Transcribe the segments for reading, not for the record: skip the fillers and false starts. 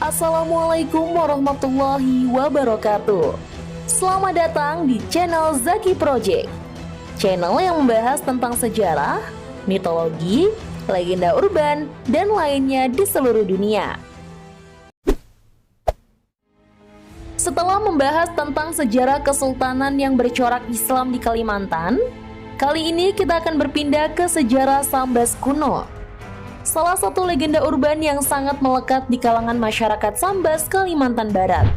Assalamualaikum warahmatullahi wabarakatuh. Selamat datang di channel Zaki Project, channel yang membahas tentang sejarah, mitologi, legenda urban, dan lainnya di seluruh dunia. Setelah membahas tentang sejarah kesultanan yang bercorak Islam di Kalimantan, kali ini kita akan berpindah ke sejarah Sambas kuno. Salah satu legenda urban yang sangat melekat di kalangan masyarakat Sambas, Kalimantan Barat.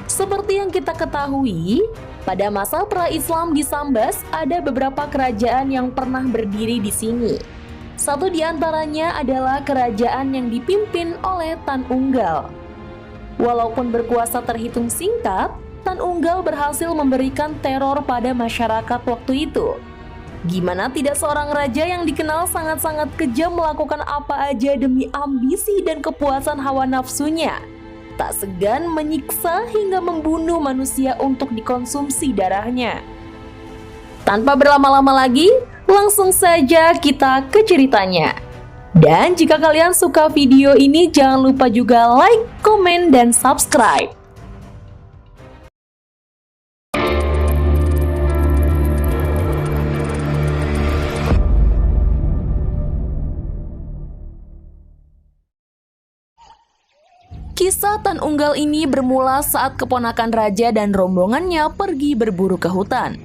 Seperti yang kita ketahui, pada masa pra-Islam di Sambas ada beberapa kerajaan yang pernah berdiri di sini. Satu di antaranya adalah kerajaan yang dipimpin oleh Tan Unggal. Walaupun berkuasa terhitung singkat, Tan Unggal berhasil memberikan teror pada masyarakat waktu itu. Gimana tidak seorang raja yang dikenal sangat-sangat kejam melakukan apa aja demi ambisi dan kepuasan hawa nafsunya. Tak segan menyiksa hingga membunuh manusia untuk dikonsumsi darahnya. Tanpa berlama-lama lagi, langsung saja kita ke ceritanya. Dan jika kalian suka video ini, jangan lupa juga like, komen, dan subscribe. Kisah Tan Unggal ini bermula saat keponakan raja dan rombongannya pergi berburu ke hutan.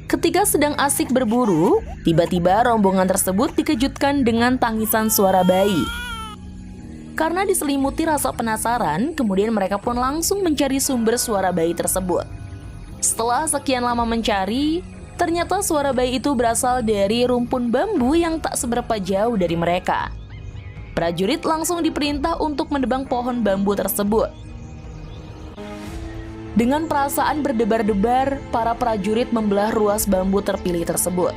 Ketika sedang asik berburu, tiba-tiba rombongan tersebut dikejutkan dengan tangisan suara bayi. Karena diselimuti rasa penasaran, kemudian mereka pun langsung mencari sumber suara bayi tersebut. Setelah sekian lama mencari, ternyata suara bayi itu berasal dari rumpun bambu yang tak seberapa jauh dari mereka. Prajurit langsung diperintah untuk menebang pohon bambu tersebut. Dengan perasaan berdebar-debar, para prajurit membelah ruas bambu terpilih tersebut.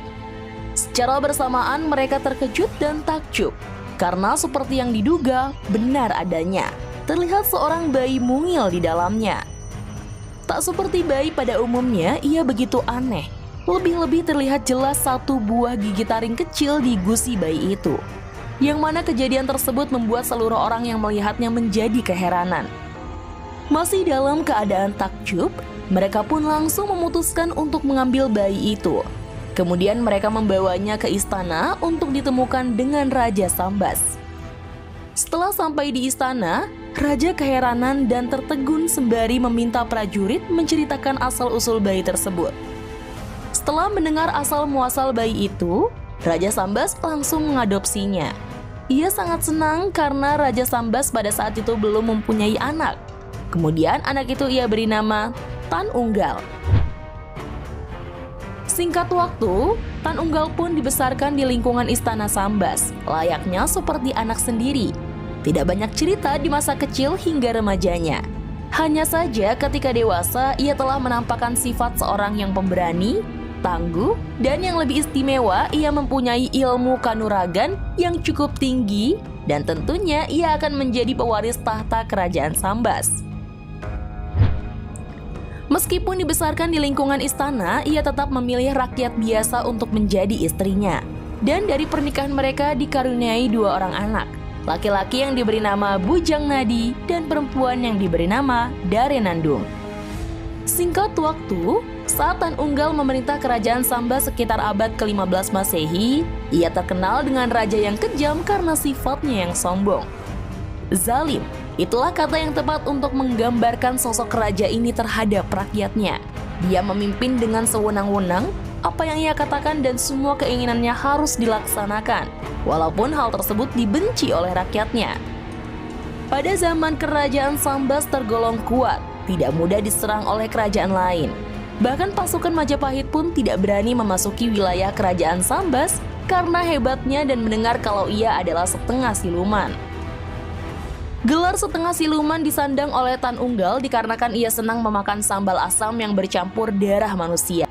Secara bersamaan mereka terkejut dan takjub, karena seperti yang diduga, benar adanya. Terlihat seorang bayi mungil di dalamnya. Tak seperti bayi pada umumnya, ia begitu aneh. Lebih-lebih terlihat jelas satu buah gigi taring kecil di gusi bayi itu. Yang mana kejadian tersebut membuat seluruh orang yang melihatnya menjadi keheranan. Masih dalam keadaan takjub, mereka pun langsung memutuskan untuk mengambil bayi itu. Kemudian mereka membawanya ke istana untuk ditemukan dengan Raja Sambas. Setelah sampai di istana, Raja keheranan dan tertegun sembari meminta prajurit menceritakan asal-usul bayi tersebut. Setelah mendengar asal-muasal bayi itu, Raja Sambas langsung mengadopsinya. Ia sangat senang karena Raja Sambas pada saat itu belum mempunyai anak. Kemudian anak itu ia beri nama Tan Unggal. Singkat waktu, Tan Unggal pun dibesarkan di lingkungan istana Sambas, layaknya seperti anak sendiri. Tidak banyak cerita di masa kecil hingga remajanya. Hanya saja ketika dewasa, ia telah menampakkan sifat seorang yang pemberani, tangguh, dan yang lebih istimewa, ia mempunyai ilmu kanuragan yang cukup tinggi, dan tentunya ia akan menjadi pewaris tahta kerajaan Sambas. Meskipun dibesarkan di lingkungan istana, ia tetap memilih rakyat biasa untuk menjadi istrinya. Dan dari pernikahan mereka dikaruniai 2 orang anak, laki-laki yang diberi nama Bujang Nadi dan perempuan yang diberi nama Darenandung. Singkat waktu, saat Tan Unggal memerintah kerajaan Sambas sekitar abad ke-15 Masehi, ia terkenal dengan raja yang kejam karena sifatnya yang sombong. Zalim, itulah kata yang tepat untuk menggambarkan sosok raja ini terhadap rakyatnya. Dia memimpin dengan sewenang-wenang, apa yang ia katakan dan semua keinginannya harus dilaksanakan, walaupun hal tersebut dibenci oleh rakyatnya. Pada zaman kerajaan Sambas tergolong kuat, tidak mudah diserang oleh kerajaan lain. Bahkan pasukan Majapahit pun tidak berani memasuki wilayah kerajaan Sambas karena hebatnya dan mendengar kalau ia adalah setengah siluman. Gelar setengah siluman disandang oleh Tan Unggal dikarenakan ia senang memakan sambal asam yang bercampur darah manusia.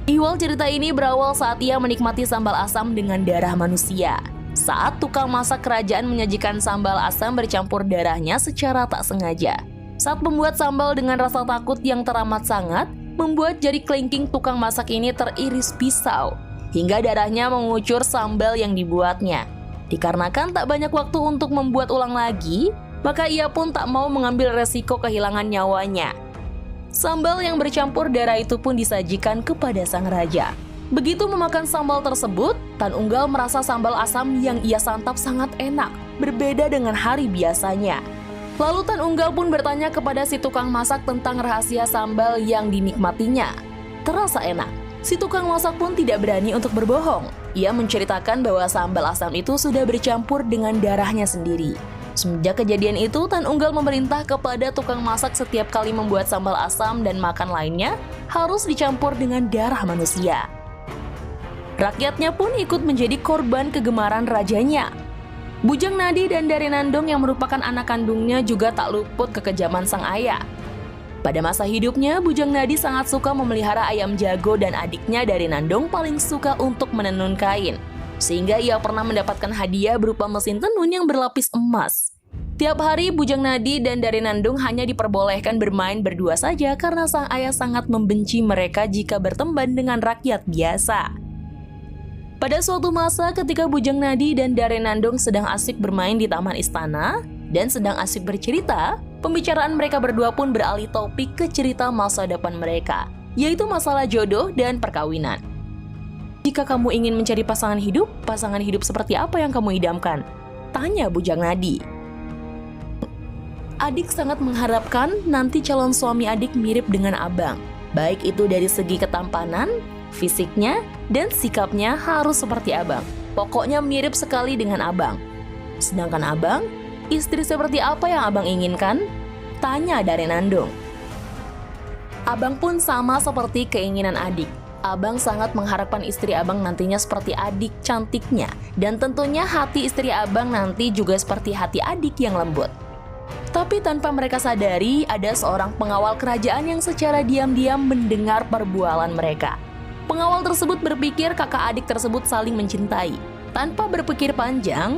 Ihwal cerita ini berawal saat ia menikmati sambal asam dengan darah manusia. Saat tukang masak kerajaan menyajikan sambal asam bercampur darahnya secara tak sengaja. Saat membuat sambal dengan rasa takut yang teramat sangat, membuat jari kelingking tukang masak ini teriris pisau, hingga darahnya mengucur sambal yang dibuatnya. Dikarenakan tak banyak waktu untuk membuat ulang lagi, maka ia pun tak mau mengambil resiko kehilangan nyawanya. Sambal yang bercampur darah itu pun disajikan kepada sang raja. Begitu memakan sambal tersebut, Tan Unggal merasa sambal asam yang ia santap sangat enak, berbeda dengan hari biasanya. Lalu Tan Unggal pun bertanya kepada si tukang masak tentang rahasia sambal yang dinikmatinya. Terasa enak. Si tukang masak pun tidak berani untuk berbohong. Ia menceritakan bahwa sambal asam itu sudah bercampur dengan darahnya sendiri. Semenjak kejadian itu, Tan Unggal memerintah kepada tukang masak setiap kali membuat sambal asam dan makan lainnya harus dicampur dengan darah manusia. Rakyatnya pun ikut menjadi korban kegemaran rajanya. Bujang Nadi dan Darenandong yang merupakan anak kandungnya juga tak luput kekejaman sang ayah. Pada masa hidupnya, Bujang Nadi sangat suka memelihara ayam jago dan adiknya Darenandong paling suka untuk menenun kain. Sehingga ia pernah mendapatkan hadiah berupa mesin tenun yang berlapis emas. Tiap hari Bujang Nadi dan Darenandong hanya diperbolehkan bermain berdua saja karena sang ayah sangat membenci mereka jika berteman dengan rakyat biasa. Pada suatu masa ketika Bujang Nadi dan Darenandong sedang asik bermain di taman istana dan sedang asik bercerita, pembicaraan mereka berdua pun beralih topik ke cerita masa depan mereka, yaitu masalah jodoh dan perkawinan. Jika kamu ingin mencari pasangan hidup seperti apa yang kamu idamkan? Tanya Bujang Nadi. Adik sangat mengharapkan nanti calon suami adik mirip dengan abang, baik itu dari segi ketampanan, fisiknya, dan sikapnya harus seperti abang. Pokoknya mirip sekali dengan abang. Sedangkan abang, istri seperti apa yang abang inginkan? Tanya Darenandong. Abang pun sama seperti keinginan adik. Abang sangat mengharapkan istri abang nantinya seperti adik cantiknya. Dan tentunya hati istri abang nanti juga seperti hati adik yang lembut. Tapi tanpa mereka sadari, ada seorang pengawal kerajaan yang secara diam-diam mendengar perbualan mereka. Pengawal tersebut berpikir kakak adik tersebut saling mencintai. Tanpa berpikir panjang,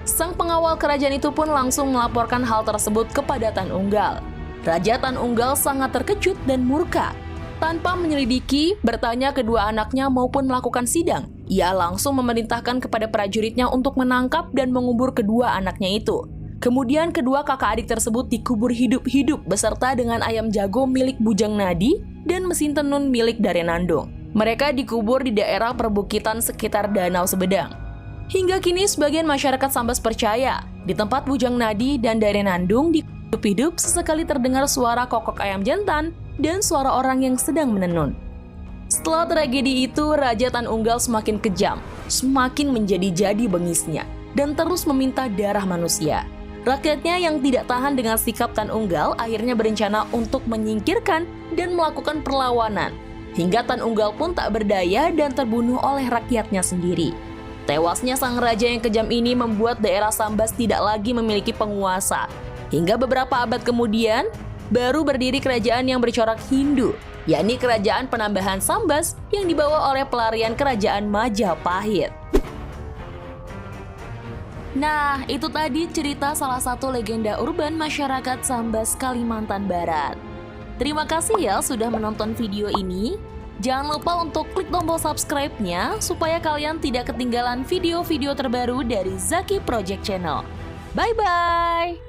sang pengawal kerajaan itu pun langsung melaporkan hal tersebut kepada Tan Unggal. Raja Tan Unggal sangat terkejut dan murka. Tanpa menyelidiki, bertanya kedua anaknya maupun melakukan sidang, ia langsung memerintahkan kepada prajuritnya untuk menangkap dan mengubur kedua anaknya itu. Kemudian kedua kakak adik tersebut dikubur hidup-hidup beserta dengan ayam jago milik Bujang Nadi dan mesin tenun milik Darenandong. Mereka dikubur di daerah perbukitan sekitar Danau Sebedang. Hingga kini sebagian masyarakat Sambas percaya, di tempat Bujang Nadi dan Darenandong hidup-hidup sesekali terdengar suara kokok ayam jantan dan suara orang yang sedang menenun. Setelah tragedi itu, Raja Tan Unggal semakin kejam, semakin menjadi-jadi bengisnya, dan terus meminta darah manusia. Rakyatnya yang tidak tahan dengan sikap Tan Unggal akhirnya berencana untuk menyingkirkan dan melakukan perlawanan. Hingga Tan Unggal pun tak berdaya dan terbunuh oleh rakyatnya sendiri. Tewasnya sang raja yang kejam ini membuat daerah Sambas tidak lagi memiliki penguasa. Hingga beberapa abad kemudian, baru berdiri kerajaan yang bercorak Hindu, yakni Kerajaan Penambahan Sambas yang dibawa oleh pelarian Kerajaan Majapahit. Nah, itu tadi cerita salah satu legenda urban masyarakat Sambas, Kalimantan Barat. Terima kasih ya sudah menonton video ini. Jangan lupa untuk klik tombol subscribe-nya supaya kalian tidak ketinggalan video-video terbaru dari Zaki Project Channel. Bye-bye!